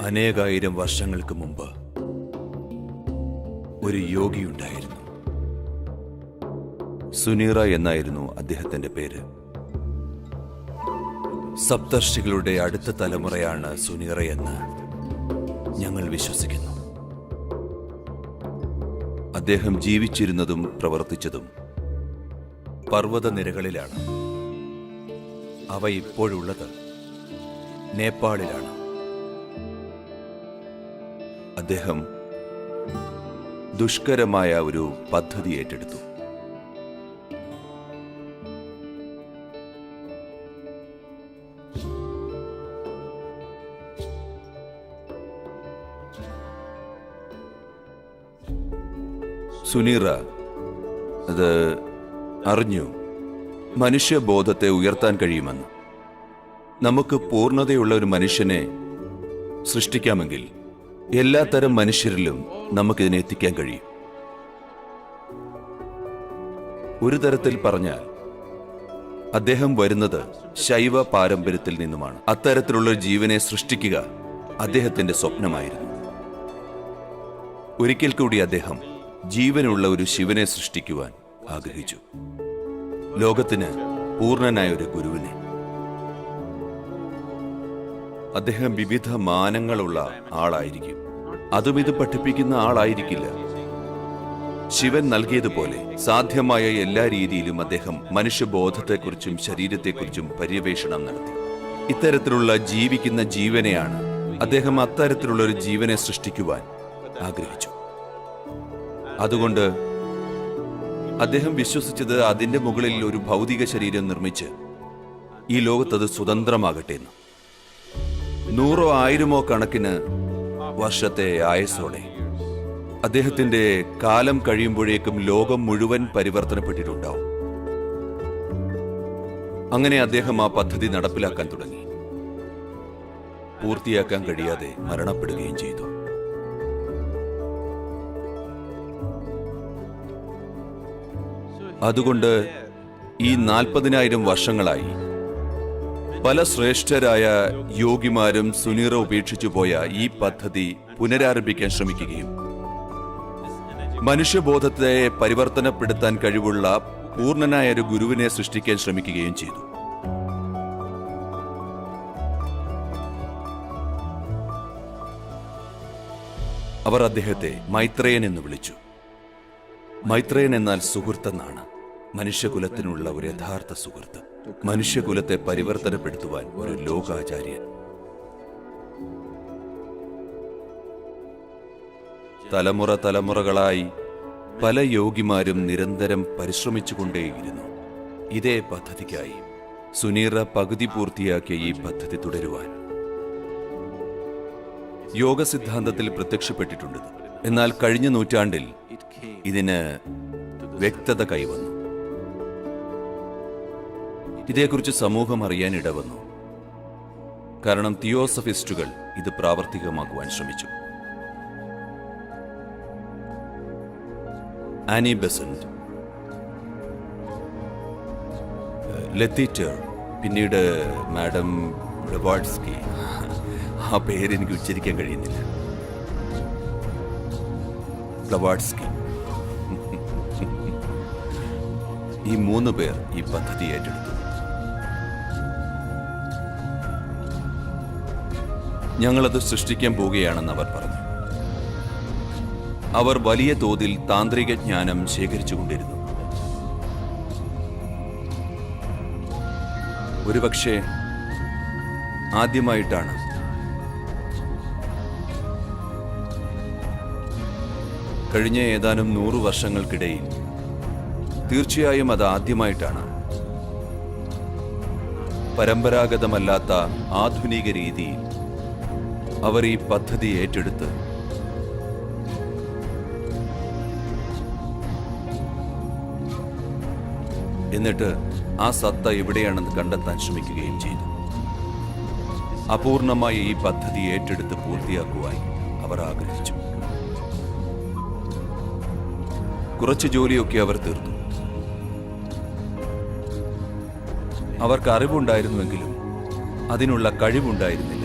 അനേകായിരം വർഷങ്ങൾക്ക് മുമ്പ് ഒരു യോഗിയുണ്ടായിരുന്നു. സുനീറ എന്നായിരുന്നു അദ്ദേഹത്തിന്റെ പേര്. സപ്തർഷികളുടെ അടുത്ത തലമുറയാണ് സുനീറയെന്ന് ഞങ്ങൾ വിശ്വസിക്കുന്നു. അദ്ദേഹം ജീവിച്ചിരുന്നതും പ്രവർത്തിച്ചതും പർവ്വതനിരകളിലാണ്. അവ ഇപ്പോഴുള്ളത് നേപ്പാളിലാണ്. അദ്ദേഹം ദുഷ്കരമായ ഒരു പദ്ധതി ഏറ്റെടുത്തു. സുനീറ അത് അറിഞ്ഞു. മനുഷ്യബോധത്തെ ഉയർത്താൻ കഴിയുമെന്ന്. നമുക്ക് പൂർണ്ണതയുള്ള ഒരു മനുഷ്യനെ സൃഷ്ടിക്കാമെങ്കിൽ എല്ലാത്തരം മനുഷ്യരിലും നമുക്കിതിനെ എത്തിക്കാൻ കഴിയും. ഒരു തരത്തിൽ പറഞ്ഞാൽ അദ്ദേഹം വരുന്നത് ശൈവ പാരമ്പര്യത്തിൽ നിന്നുമാണ്. അത്തരത്തിലുള്ള ജീവനെ സൃഷ്ടിക്കുക അദ്ദേഹത്തിന്റെ സ്വപ്നമായിരുന്നു. ഒരിക്കൽ കൂടി അദ്ദേഹം ജീവനുള്ള ഒരു ശിവനെ സൃഷ്ടിക്കുവാൻ ആഗ്രഹിച്ചു. ലോകത്തിന് പൂർണ്ണനായ ഒരു ഗുരുവിനെ. അദ്ദേഹം വിവിധ മാനങ്ങളുള്ള ആളായിരിക്കും. അതും ഇത് പഠിപ്പിക്കുന്ന ആളായിരിക്കില്ല. ശിവൻ നൽകിയതുപോലെ സാധ്യമായ എല്ലാ രീതിയിലും അദ്ദേഹം മനുഷ്യബോധത്തെക്കുറിച്ചും ശരീരത്തെക്കുറിച്ചും പര്യവേഷണം നടത്തി. ഇത്തരത്തിലുള്ള ജീവിക്കുന്ന ജീവനെയാണ് അദ്ദേഹം അത്തരത്തിലുള്ള ഒരു ജീവനെ സൃഷ്ടിക്കുവാൻ ആഗ്രഹിച്ചു. അതുകൊണ്ട് അദ്ദേഹം വിശ്വസിച്ചത് അതിന്റെ മുകളിൽ ഒരു ഭൗതിക ശരീരം നിർമ്മിച്ച് ഈ ലോകത്തത് സ്വതന്ത്രമാകട്ടെ എന്ന്. 100 or 1000 കണക്കിന് വർഷത്തെ ആയുസ്സോടെ അദ്ദേഹത്തിന്റെ കാലം കഴിയുമ്പോഴേക്കും ലോകം മുഴുവൻ പരിവർത്തനപ്പെട്ടിട്ടുണ്ടാവും. അങ്ങനെ അദ്ദേഹം ആ പദ്ധതി നടപ്പിലാക്കാൻ തുടങ്ങി. പൂർത്തിയാക്കാൻ കഴിയാതെ മരണപ്പെടുകയും ചെയ്തു. അതുകൊണ്ട് ഈ 40,000 വർഷങ്ങളായി പല ശ്രേഷ്ഠരായ യോഗിമാരും സുനീറ ഉപേക്ഷിച്ചു പോയ ഈ പദ്ധതി പുനരാരംഭിക്കാൻ ശ്രമിക്കുകയും മനുഷ്യബോധത്തെ പരിവർത്തനപ്പെടുത്താൻ കഴിവുള്ള പൂർണ്ണനായ ഒരു ഗുരുവിനെ സൃഷ്ടിക്കാൻ ശ്രമിക്കുകയും ചെയ്തു. അവർ അദ്ദേഹത്തെ മൈത്രേയൻ എന്ന് വിളിച്ചു. മൈത്രേയൻ എന്നാൽ സുഹൃത്തെന്നാണ്. മനുഷ്യകുലത്തിനുള്ള ഒരു യഥാർത്ഥ സുഹൃത്ത്. മനുഷ്യകുലത്തെ പരിവർത്തനപ്പെടുത്തുവാൻ ഒരു ലോകാചാര്യൻ. തലമുറ തലമുറകളായി പല യോഗിമാരും നിരന്തരം പരിശ്രമിച്ചുകൊണ്ടേയിരുന്നു ഇതേ പദ്ധതിക്കായി. സുനീറ പകുതി പൂർത്തിയാക്കിയ ഈ പദ്ധതി തുടരുവാൻ യോഗ സിദ്ധാന്തത്തിൽ പ്രത്യക്ഷപ്പെട്ടിട്ടുണ്ട്. എന്നാൽ കഴിഞ്ഞ നൂറ്റാണ്ടിൽ ഇതിന് വ്യക്തത കൈവന്നു. ഇതേക്കുറിച്ച് സമൂഹം അറിയാൻ ഇടവന്നു. കാരണം തിയോസഫിസ്റ്റുകൾ ഇത് പ്രാവർത്തികമാക്കുവാൻ ശ്രമിച്ചു. ആനി ബെസന്റ്, ലെത്തിറ്റർ, പിന്നീട് മാഡം ബ്ലവാട്സ്കി. ആ പേരെനിക്ക് ഉച്ചരിക്കാൻ കഴിയുന്നില്ല. ബ്ലവാട്സ്കി. ഈ 3 പേർ ഈ പദ്ധതി ഏറ്റെടുത്തു. ഞങ്ങളത് സൃഷ്ടിക്കാൻ പോവുകയാണെന്ന് അവർ പറഞ്ഞു. അവർ വലിയ തോതിൽ താന്ത്രിക ജ്ഞാനം ശേഖരിച്ചുകൊണ്ടിരുന്നു. ഒരുപക്ഷെ ആദ്യമായിട്ടാണ് കഴിഞ്ഞ ഏതാനും 100 വർഷങ്ങൾക്കിടയിൽ, തീർച്ചയായും അത് ആദ്യമായിട്ടാണ് പരമ്പരാഗതമല്ലാത്ത ആധുനിക രീതിയിൽ അവർ ഈ പദ്ധതി ഏറ്റെടുത്ത് എന്നിട്ട് ആ സത്ത എവിടെയാണെന്ന് കണ്ടെത്താൻ ശ്രമിക്കുകയും ചെയ്തു. അപൂർണമായ ഈ പദ്ധതി ഏറ്റെടുത്ത് പൂർത്തിയാക്കുവാൻ അവർ ആഗ്രഹിച്ചു. കുറച്ച് ജോലിയൊക്കെ അവർ തീർത്തു. അവർക്ക് അറിവുണ്ടായിരുന്നുവെങ്കിലും അതിനുള്ള കഴിവുണ്ടായിരുന്നില്ല.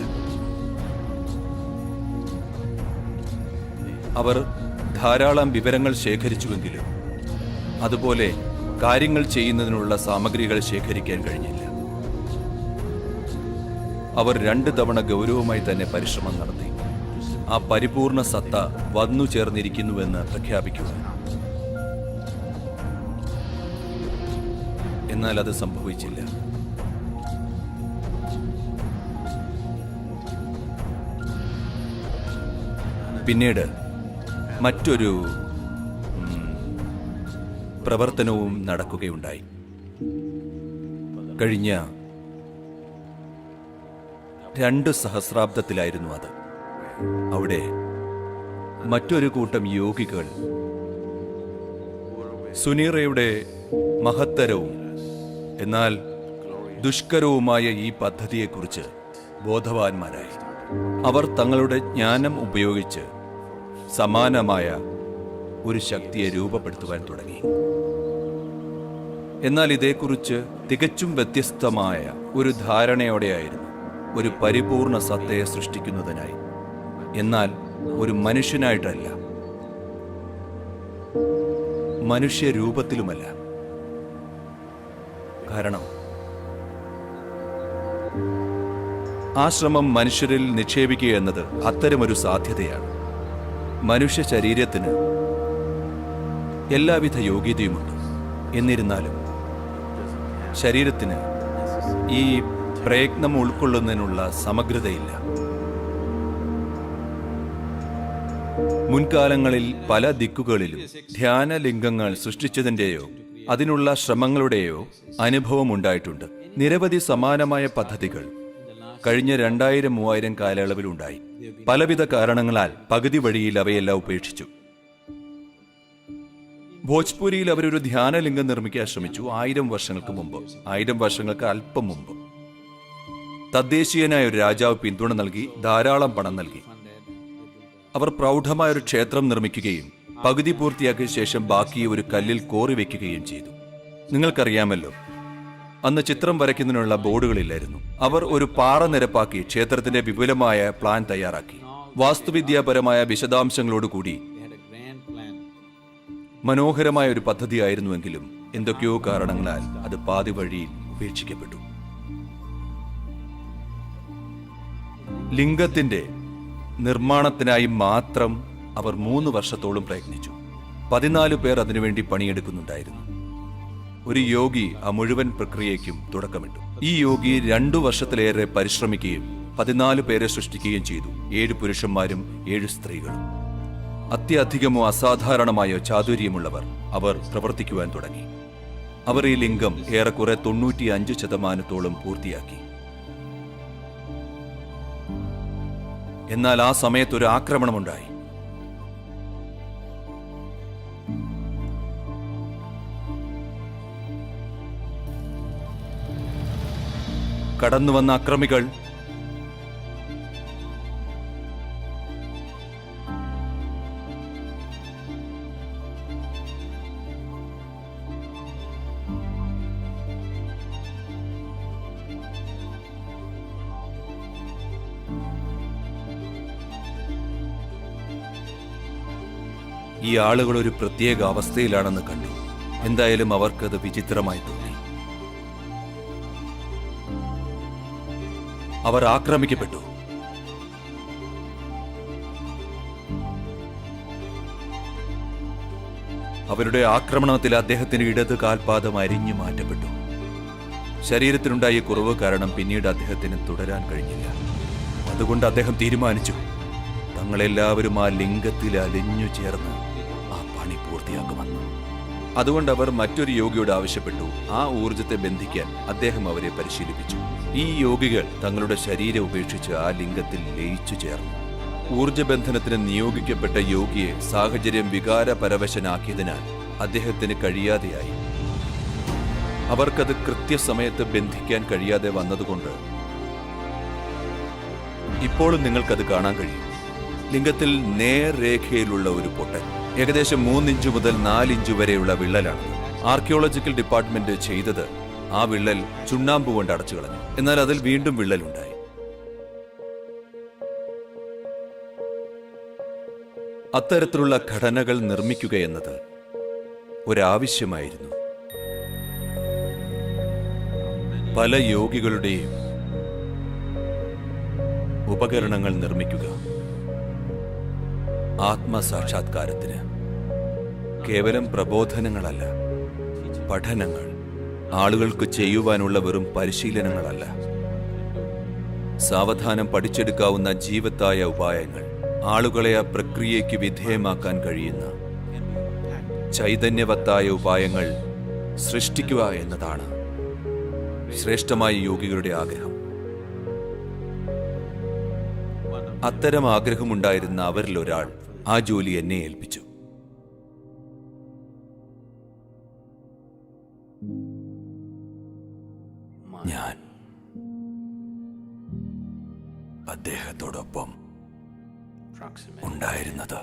അവർ ധാരാളം വിവരങ്ങൾ ശേഖരിച്ചുവെങ്കിലും അതുപോലെ കാര്യങ്ങൾ ചെയ്യുന്നതിനുള്ള സാമഗ്രികൾ ശേഖരിക്കാൻ കഴിഞ്ഞില്ല. അവർ 2 തവണ ഗൗരവമായി തന്നെ പരിശ്രമം നടത്തി ആ പരിപൂർണ സത്ത വന്നു ചേർന്നിരിക്കുന്നുവെന്ന് പ്രഖ്യാപിക്കുക. എന്നാൽ അത് സംഭവിച്ചില്ല. പിന്നീട് മറ്റൊരു പ്രവർത്തനവും നടക്കുകയുണ്ടായി. കഴിഞ്ഞ 2 സഹസ്രാബ്ദത്തിലായിരുന്നു അത്. അവിടെ മറ്റൊരു കൂട്ടം യോഗികൾ സുനീറയുടെ മഹത്തരവും എന്നാൽ ദുഷ്കരവുമായ ഈ പദ്ധതിയെക്കുറിച്ച് ബോധവാന്മാരായി. അവർ തങ്ങളുടെ ജ്ഞാനം ഉപയോഗിച്ച് സമാനമായ ഒരു ശക്തിയെ രൂപപ്പെടുത്തുവാൻ തുടങ്ങി. എന്നാൽ ഇതേക്കുറിച്ച് തികച്ചും വ്യത്യസ്തമായ ഒരു ധാരണയോടെയായിരുന്നു ഒരു പരിപൂർണ സത്തയെ സൃഷ്ടിക്കുന്നതിനായി. എന്നാൽ ഒരു മനുഷ്യനായിട്ടല്ല, മനുഷ്യരൂപത്തിലുമല്ല. കാരണം ആ ശ്രമം മനുഷ്യരിൽ നിക്ഷേപിക്കുക എന്നത് അത്തരമൊരു സാധ്യതയാണ്. മനുഷ്യ ശരീരത്തിന് എല്ലാവിധ യോഗ്യതയുമുണ്ട്. എന്നിരുന്നാലും ശരീരത്തിന് ഈ പ്രയത്നം ഉൾക്കൊള്ളുന്നതിനുള്ള സമഗ്രതയില്ല. മുൻകാലങ്ങളിൽ പല ദിക്കുകളിലും ധ്യാനലിംഗങ്ങൾ സൃഷ്ടിച്ചതിൻ്റെയോ അതിനുള്ള ശ്രമങ്ങളുടെയോ അനുഭവം ഉണ്ടായിട്ടുണ്ട്. നിരവധി സമാനമായ പദ്ധതികൾ കഴിഞ്ഞ 2000-3000 കാലയളവിലുണ്ടായി. പലവിധ കാരണങ്ങളാൽ പകുതി വഴിയിൽ അവയെല്ലാം ഉപേക്ഷിച്ചു. ഭോജ്പുരിയിൽ അവരൊരു ധ്യാനലിംഗം നിർമ്മിക്കാൻ ശ്രമിച്ചു 1000 വർഷങ്ങൾക്ക് മുമ്പ്. 1000 വർഷങ്ങൾക്ക് അല്പം മുമ്പ് തദ്ദേശീയനായ ഒരു രാജാവ് പിന്തുണ നൽകി, ധാരാളം പണം നൽകി. അവർ പ്രൗഢമായ ഒരു ക്ഷേത്രം നിർമ്മിക്കുകയും പകുതി പൂർത്തിയാക്കിയ ശേഷം ബാക്കി ഒരു കല്ലിൽ കോറി വയ്ക്കുകയും ചെയ്തു. നിങ്ങൾക്കറിയാമല്ലോ, അന്ന് ചിത്രം വരയ്ക്കുന്നതിനുള്ള ബോർഡുകളില്ലായിരുന്നു. അവർ ഒരു പാറ നിരപ്പാക്കി ക്ഷേത്രത്തിന്റെ വിപുലമായ പ്ലാൻ തയ്യാറാക്കി. വാസ്തുവിദ്യാപരമായ വിശദാംശങ്ങളോടുകൂടി മനോഹരമായ ഒരു പദ്ധതിയായിരുന്നുവെങ്കിലും എന്തൊക്കെയോ കാരണങ്ങളാൽ അത് പാതി വഴിയിൽ ഉപേക്ഷിക്കപ്പെട്ടു. ലിംഗത്തിന്റെ നിർമ്മാണത്തിനായി മാത്രം അവർ 3 വർഷത്തോളം പ്രയത്നിച്ചു. 14 പേർ അതിനുവേണ്ടി പണിയെടുക്കുന്നുണ്ടായിരുന്നു. ഒരു യോഗി ആ മുഴുവൻ പ്രക്രിയയ്ക്കും തുടക്കമിട്ടു. ഈ യോഗി 2 വർഷത്തിലേറെ പരിശ്രമിക്കുകയും 14 പേരെ സൃഷ്ടിക്കുകയും ചെയ്തു. 7 പുരുഷന്മാരും 7 സ്ത്രീകളും. അത്യധികമോ അസാധാരണമായോ ചാതുര്യമുള്ളവർ അവർ പ്രവർത്തിക്കുവാൻ തുടങ്ങി. അവർ ഈ ലിംഗം ഏറെക്കുറെ 95% പൂർത്തിയാക്കി. എന്നാൽ ആ സമയത്തൊരു ആക്രമണമുണ്ടായി. കടന്നുവന്ന അക്രമികൾ ഈ ആളുകൾ ഒരു പ്രത്യേക അവസ്ഥയിലാണെന്ന് കണ്ടു. എന്തായാലും അവർക്കത് വിചിത്രമായി തോന്നി. അവർ ആക്രമിക്കപ്പെട്ടു. അവരുടെ ആക്രമണത്തിൽ അദ്ദേഹത്തിന്റെ ഇടത് കാൽപാദം അരിഞ്ഞു മാറ്റപ്പെട്ടു. ശരീരത്തിനുണ്ടായ കുറവ് കാരണം പിന്നീട് അദ്ദേഹത്തിന് തുടരാൻ കഴിഞ്ഞില്ല. അതുകൊണ്ട് അദ്ദേഹം തീരുമാനിച്ചു, തങ്ങളെല്ലാവരും ആ ലിംഗത്തിൽ അലിഞ്ഞു ചേർന്ന് ആ പണി പൂർത്തിയാക്കുമെന്ന്. അതുകൊണ്ട് അവർ മറ്റൊരു യോഗിയോട് ആവശ്യപ്പെട്ടു. ആ ഊർജത്തെ ബന്ധിക്കാൻ അദ്ദേഹം അവരെ പരിശീലിപ്പിച്ചു. ഈ യോഗികൾ തങ്ങളുടെ ശരീരം ഉപേക്ഷിച്ച് ആ ലിംഗത്തിൽ ലയിച്ചു ചേർന്നു. ഊർജബന്ധനത്തിന് നിയോഗിക്കപ്പെട്ട യോഗിയെ സാഹചര്യം വികാരപരവശനാക്കിയതിനാൽ അദ്ദേഹത്തിന് കഴിയാതെയായി. അവർക്കത് കൃത്യസമയത്ത് ബന്ധിക്കാൻ കഴിയാതെ വന്നതുകൊണ്ട് ഇപ്പോഴും നിങ്ങൾക്കത് കാണാൻ കഴിയും. ലിംഗത്തിൽ നേർരേഖയിലുള്ള ഒരു പൊട്ടൽ, ഏകദേശം 3 ഇഞ്ച് മുതൽ 4 ഇഞ്ച് വരെയുള്ള വിള്ളലാണ്. ആർക്കിയോളജിക്കൽ ഡിപ്പാർട്ട്മെന്റ് ചെയ്തത് ആ വിള്ളൽ ചുണ്ണാമ്പ് കൊണ്ട് അടച്ചു കളഞ്ഞു. എന്നാൽ അതിൽ വീണ്ടും വിള്ളലുണ്ടായി. അത്തരത്തിലുള്ള ഘടനകൾ നിർമ്മിക്കുക എന്നത് ഒരാവശ്യമായിരുന്നു. പല യോഗികളുടെയും ഉപകരണങ്ങൾ നിർമ്മിക്കുക ആത്മസാക്ഷാത്കാരത്തിന് കേവലം പ്രബോധനങ്ങളല്ല, പഠനങ്ങൾ, ആളുകൾക്ക് ചെയ്യുവാനുള്ള വെറും പരിശീലനങ്ങളല്ല, സാവധാനം പഠിച്ചെടുക്കാവുന്ന ജീവത്തായ ഉപായങ്ങൾ, ആളുകളെ ആ പ്രക്രിയയ്ക്ക് വിധേയമാക്കാൻ കഴിയുന്ന ചൈതന്യവത്തായ ഉപായങ്ങൾ സൃഷ്ടിക്കുക എന്നതാണ് ശ്രേഷ്ഠമായ യോഗികളുടെ ആഗ്രഹം. അത്തരം ആഗ്രഹമുണ്ടായിരുന്ന അവരിൽ ഒരാൾ ആ ജോലി എന്നെ ഏൽപ്പിച്ചു. ഞാൻ അദ്ദേഹത്തോടൊപ്പം ഉണ്ടായിരുന്നത്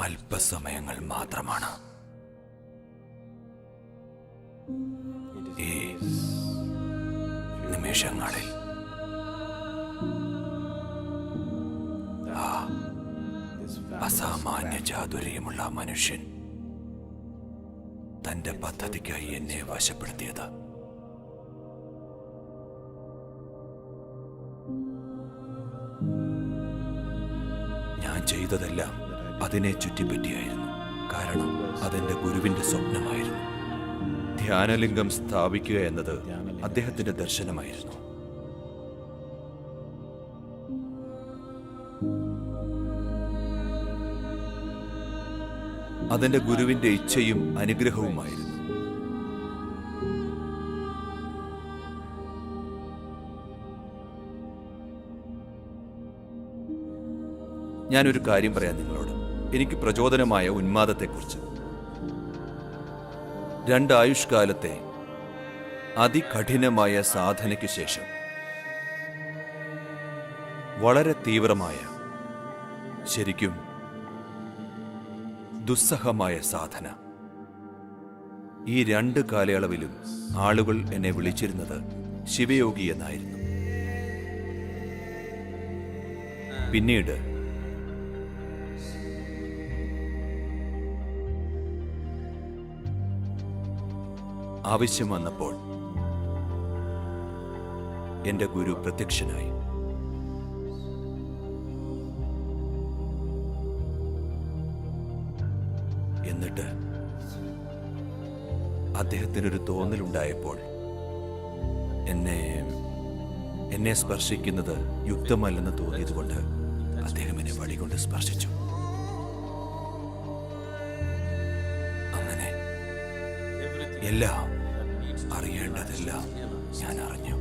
അല്പസമയങ്ങൾ മാത്രമാണ്. ഈ നിമിഷങ്ങളിൽ ആ അസാമാന്യ ചാതുര്യമുള്ള മനുഷ്യൻ തന്റെ പദ്ധതിക്കായി എന്നെ വശപ്പെടുത്തിയത്. ഞാൻ ചെയ്തതെല്ലാം അതിനെ ചുറ്റിപ്പറ്റിയായിരുന്നു. കാരണം അതെന്റെ ഗുരുവിന്റെ സ്വപ്നമായിരുന്നു. ധ്യാനലിംഗം സ്ഥാപിക്കുക എന്നത് അദ്ദേഹത്തിന്റെ ദർശനമായിരുന്നു. അതെന്റെ ഗുരുവിന്റെ ഇച്ഛയും അനുഗ്രഹവുമായിരുന്നു. ഞാനൊരു കാര്യം പറയാം നിങ്ങളോട്, എനിക്ക് പ്രചോദനമായ ഉന്മാദത്തെക്കുറിച്ച്. 2 ആയുഷ്കാലത്തെ അതികഠിനമായ സാധനയ്ക്ക് ശേഷം വളരെ തീവ്രമായ, ശരിക്കും ദുസ്സഹമായ സാധന. ഈ 2 കാലയളവിലും ആളുകൾ എന്നെ വിളിച്ചിരുന്നത് ശിവയോഗി എന്നായിരുന്നു. പിന്നീട് ആവശ്യം വന്നപ്പോൾ എന്റെ ഗുരു പ്രത്യക്ഷനായി. എന്നിട്ട് അദ്ദേഹത്തിനൊരു തോന്നലുണ്ടായപ്പോൾ എന്നെ സ്പർശിക്കുന്നത് യുക്തമല്ലെന്ന് തോന്നിയതുകൊണ്ട് അദ്ദേഹം എന്നെ വടികൊണ്ട് സ്പർശിച്ചു. അങ്ങനെ എല്ലാം അറിയേണ്ടതെല്ലാം ഞാൻ അറിഞ്ഞു.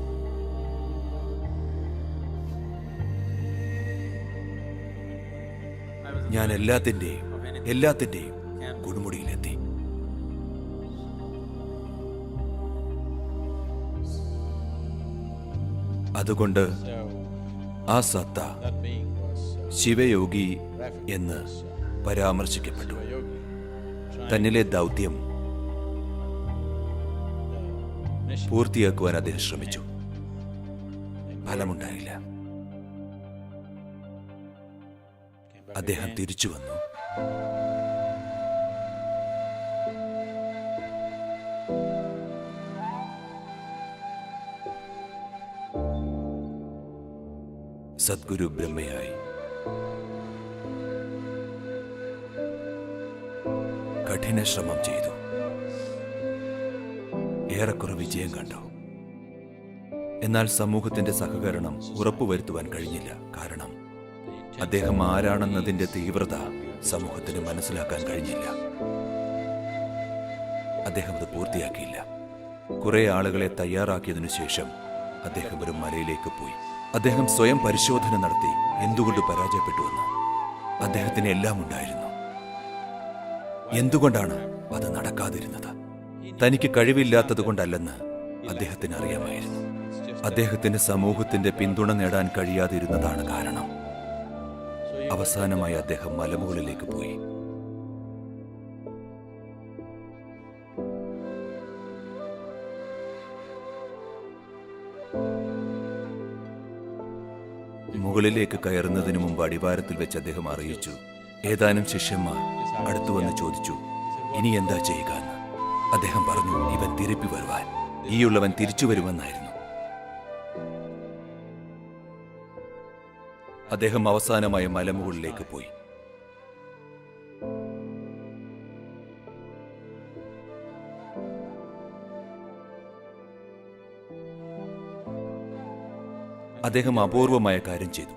ഞാൻ എല്ലാത്തിന്റെയും കൊടുമുടിയിലെത്തി. അതുകൊണ്ട് ആ സത്ത ശിവയോഗി എന്ന് പരാമർശിക്കപ്പെട്ടു. തന്നിലെ ദൗത്യം പൂർത്തിയാക്കുവാൻ അദ്ദേഹം ശ്രമിച്ചു. ഫലമുണ്ടായില്ല. അദ്ദേഹം തിരിച്ചു വന്നു. സദ്ഗുരു ബ്രഹ്മയായി. കഠിന ശ്രമം ചെയ്തു. ഏറെക്കുറെ വിജയം കണ്ടു. എന്നാൽ സമൂഹത്തിന്റെ സഹകരണം ഉറപ്പുവരുത്തുവാൻ കഴിഞ്ഞില്ല. കാരണം അദ്ദേഹം ആരാണെന്നതിന്റെ തീവ്രത സമൂഹത്തിന് മനസ്സിലാക്കാൻ കഴിഞ്ഞില്ല. അദ്ദേഹം അത് പൂർത്തിയാക്കിയില്ല. കുറെ ആളുകളെ തയ്യാറാക്കിയതിനു ശേഷം അദ്ദേഹം ഒരു മലയിലേക്ക് പോയി. അദ്ദേഹം സ്വയം പരിശോധന നടത്തി എന്തുകൊണ്ട് പരാജയപ്പെട്ടുവെന്ന്. അദ്ദേഹത്തിന് എല്ലാം ഉണ്ടായിരുന്നു. എന്തുകൊണ്ടാണ് അത് നടക്കാതിരുന്നത്? തനിക്ക് കഴിവില്ലാത്തതുകൊണ്ടല്ലെന്ന് അദ്ദേഹത്തിന് അറിയാമായിരുന്നു. അദ്ദേഹത്തിന് സമൂഹത്തിന്റെ പിന്തുണ നേടാൻ കഴിയാതിരുന്നതാണ് കാരണം. അവസാനമായി അദ്ദേഹം മലമുകളിലേക്ക് പോയി. മുകളിലേക്ക് കയറുന്നതിന് മുമ്പ് അടിവാരത്തിൽ വെച്ച് അദ്ദേഹം അറിയിച്ചു. ഏതാനും ശിഷ്യന്മാർ അടുത്തു വന്ന് ചോദിച്ചു, ഇനി എന്താ ചെയ്യുക എന്ന്. അദ്ദേഹം പറഞ്ഞു, ഇവൻ തിരുപ്പി വരുവാൻ, ഈയുള്ളവൻ തിരിച്ചു വരുമെന്നായിരുന്നു. അദ്ദേഹം അവസാനമായ മലമുകളിലേക്ക് പോയി. അദ്ദേഹം അപൂർവമായ കാര്യം ചെയ്തു.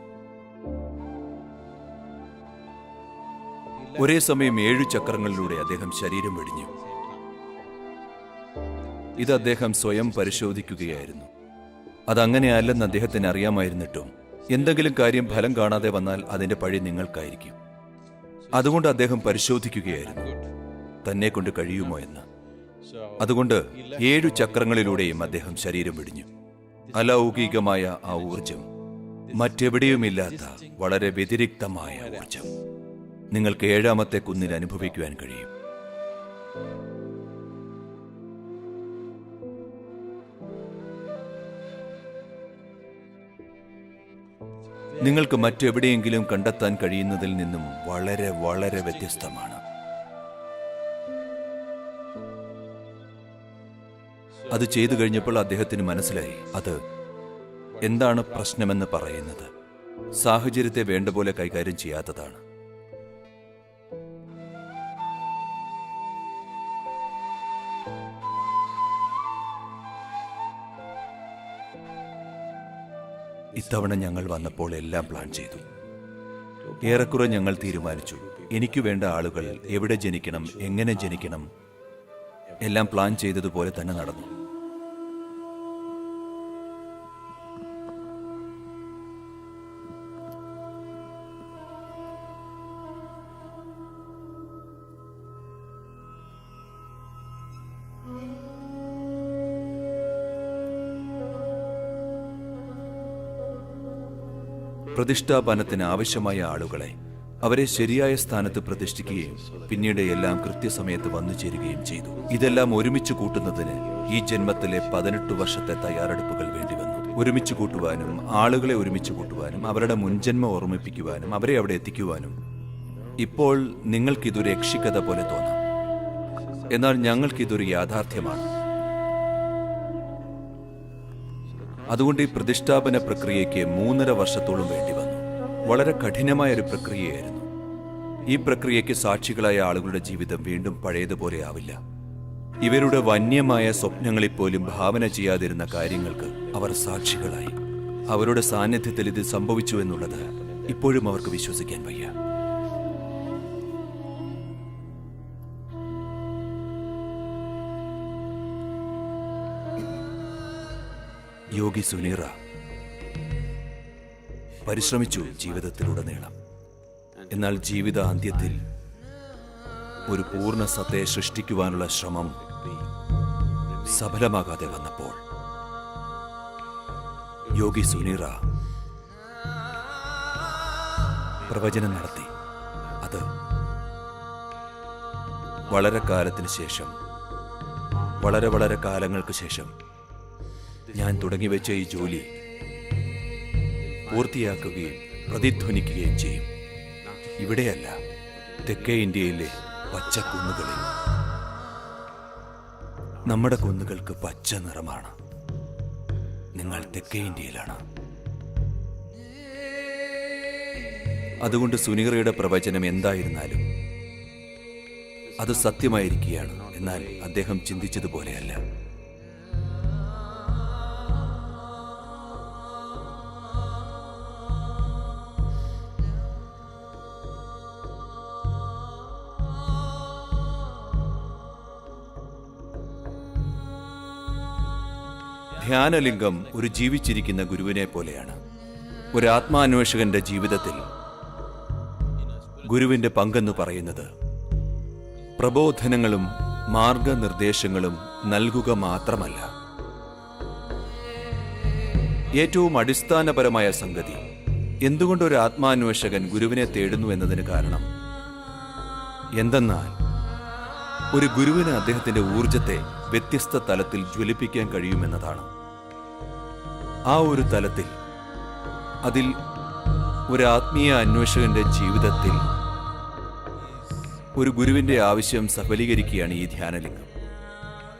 ഒരേ സമയം 7 ചക്രങ്ങളിലൂടെ അദ്ദേഹം ശരീരം വെടിഞ്ഞു. ഇത് അദ്ദേഹം സ്വയം പരിശോധിക്കുകയായിരുന്നു. അതങ്ങനെയല്ലെന്ന് അദ്ദേഹത്തിന് അറിയാമായിരുന്നിട്ടും എന്തെങ്കിലും കാര്യം ഫലം കാണാതെ വന്നാൽ അതിന്റെ പഴി നിങ്ങൾക്കായിരിക്കും. അതുകൊണ്ട് അദ്ദേഹം പരിശോധിക്കുകയായിരുന്നു, തന്നെ കൊണ്ട് കഴിയുമോ എന്ന്. അതുകൊണ്ട് 7 ചക്രങ്ങളിലൂടെയും അദ്ദേഹം ശരീരം വെടിഞ്ഞു. അലൗകികമായ ആ ഊർജം, മറ്റെവിടെയുമില്ലാത്ത വളരെ വ്യതിരിക്തമായ ഊർജം നിങ്ങൾക്ക് 7ാമത്തെ കുന്നിൽ അനുഭവിക്കുവാൻ കഴിയും. നിങ്ങൾക്ക് മറ്റെവിടെയെങ്കിലും കണ്ടെത്താൻ കഴിയുന്നതിൽ നിന്നും വളരെ വളരെ വ്യത്യസ്തമാണ്. അത് ചെയ്തു കഴിഞ്ഞപ്പോൾ അദ്ദേഹത്തിന് മനസ്സിലായി, അത് എന്താണ് പ്രശ്നമെന്ന് പറയുന്നത് സാഹചര്യത്തെ വേണ്ട പോലെ കൈകാര്യം ചെയ്യാത്തതാണ്. ഇത്തവണ ഞങ്ങൾ വന്നപ്പോൾ എല്ലാം പ്ലാൻ ചെയ്തു. ഏറെക്കുറെ ഞങ്ങൾ തീരുമാനിച്ചു. എനിക്ക് വേണ്ട ആളുകൾ എവിടെ ജനിക്കണം, എങ്ങനെ ജനിക്കണം, എല്ലാം പ്ലാൻ ചെയ്തതുപോലെ തന്നെ നടന്നു. പ്രതിഷ്ഠാപനത്തിന് ആവശ്യമായ ആളുകളെ അവരെ ശരിയായ സ്ഥാനത്ത് പ്രതിഷ്ഠിക്കുകയും പിന്നീട് എല്ലാം കൃത്യസമയത്ത് വന്നു ചേരുകയും ചെയ്തു. ഇതെല്ലാം ഒരുമിച്ച് കൂട്ടുന്നതിന് ഈ ജന്മത്തിലെ 18 വർഷത്തെ തയ്യാറെടുപ്പുകൾ വേണ്ടിവന്നു. ഒരുമിച്ച് കൂട്ടുവാനും ആളുകളെ ഒരുമിച്ച് കൂട്ടുവാനും അവരുടെ മുൻജന്മം ഓർമ്മിപ്പിക്കുവാനും അവരെ അവിടെ എത്തിക്കുവാനും. ഇപ്പോൾ നിങ്ങൾക്കിതൊരു യക്ഷിക്കഥ പോലെ തോന്നാം, എന്നാൽ ഞങ്ങൾക്കിതൊരു യാഥാർത്ഥ്യമാണ്. അതുകൊണ്ട് ഈ പ്രതിഷ്ഠാപന പ്രക്രിയയ്ക്ക് 3.5 വർഷത്തോളം വേണ്ടി വന്നു. വളരെ കഠിനമായ ഒരു പ്രക്രിയയായിരുന്നു. ഈ പ്രക്രിയയ്ക്ക് സാക്ഷികളായ ആളുകളുടെ ജീവിതം വീണ്ടും പഴയതുപോലെ ആവില്ല. ഇവരുടെ വന്യമായ സ്വപ്നങ്ങളിൽപ്പോലും ഭാവന ചെയ്യാതിരുന്ന കാര്യങ്ങൾക്ക് അവർ സാക്ഷികളായി. അവരുടെ സാന്നിധ്യത്തിൽ ഇത് സംഭവിച്ചു എന്നുള്ളത് ഇപ്പോഴും അവർക്ക് വിശ്വസിക്കാൻ വയ്യ. യോഗി സുനീറ പരിശ്രമിച്ചു ജീവിതത്തിലുടനീളം. എന്നാൽ ജീവിതാന്ത്യത്തിൽ ഒരു പൂർണ്ണ സത്തയെ സൃഷ്ടിക്കുവാനുള്ള ശ്രമം സഫലമാകാതെ വന്നപ്പോൾ യോഗി സുനീറ പ്രവചനം നടത്തി. അത് വളരെ കാലത്തിന് ശേഷം, വളരെ വളരെ കാലങ്ങൾക്ക് ശേഷം ഞാൻ തുടങ്ങിവെച്ച ഈ ജോലി പൂർത്തിയാക്കുകയും പ്രതിധ്വനിക്കുകയും ചെയ്യും. ഇവിടെയല്ല, തെക്കേ ഇന്ത്യയിലെ പച്ചക്കുന്നുകളിൽ. നമ്മുടെ കുന്നുകൾക്ക് പച്ച നിറമാണ്. നിങ്ങൾ തെക്കേ ഇന്ത്യയിലാണ്. അതുകൊണ്ട് സുനീറയുടെ പ്രവചനം എന്തായിരുന്നാലും അത് സത്യമായിരിക്കുകയാണ്. എന്നാൽ അദ്ദേഹം ചിന്തിച്ചതുപോലെയല്ല. ധ്യാനലിംഗം ഒരു ജീവിച്ചിരിക്കുന്ന ഗുരുവിനെ പോലെയാണ്. ഒരു ആത്മാന്വേഷകന്റെ ജീവിതത്തിൽ ഗുരുവിന്റെ പങ്കെന്ന് പറയുന്നത് പ്രബോധനങ്ങളും മാർഗനിർദ്ദേശങ്ങളും നൽകുക മാത്രമല്ല. ഏറ്റവും അടിസ്ഥാനപരമായ സംഗതി, എന്തുകൊണ്ടൊരു ആത്മാന്വേഷകൻ ഗുരുവിനെ തേടുന്നു എന്നതിന് കാരണം എന്തെന്നാൽ ഒരു ഗുരുവിന് അദ്ദേഹത്തിന്റെ ഊർജത്തെ വ്യത്യസ്ത തലത്തിൽ ജ്വലിപ്പിക്കാൻ കഴിയുമെന്നതാണ്. ആ ഒരു തലത്തിൽ, അതിൽ ഒരു ആത്മീയ അന്വേഷകന്റെ ജീവിതത്തിൽ ഒരു ഗുരുവിന്റെ ആവശ്യം സഫലീകരിക്കുകയാണ് ഈ ധ്യാനലിംഗം.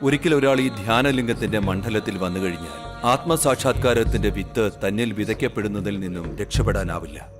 ഒരിക്കൽ ഒരാൾ ഈ ധ്യാനലിംഗത്തിന്റെ മണ്ഡലത്തിൽ വന്നു കഴിഞ്ഞാൽ ആത്മസാക്ഷാത്കാരത്തിന്റെ വിത്ത് തന്നിൽ വിതയ്ക്കപ്പെടുന്നതിൽ നിന്നും രക്ഷപ്പെടാനാവില്ല.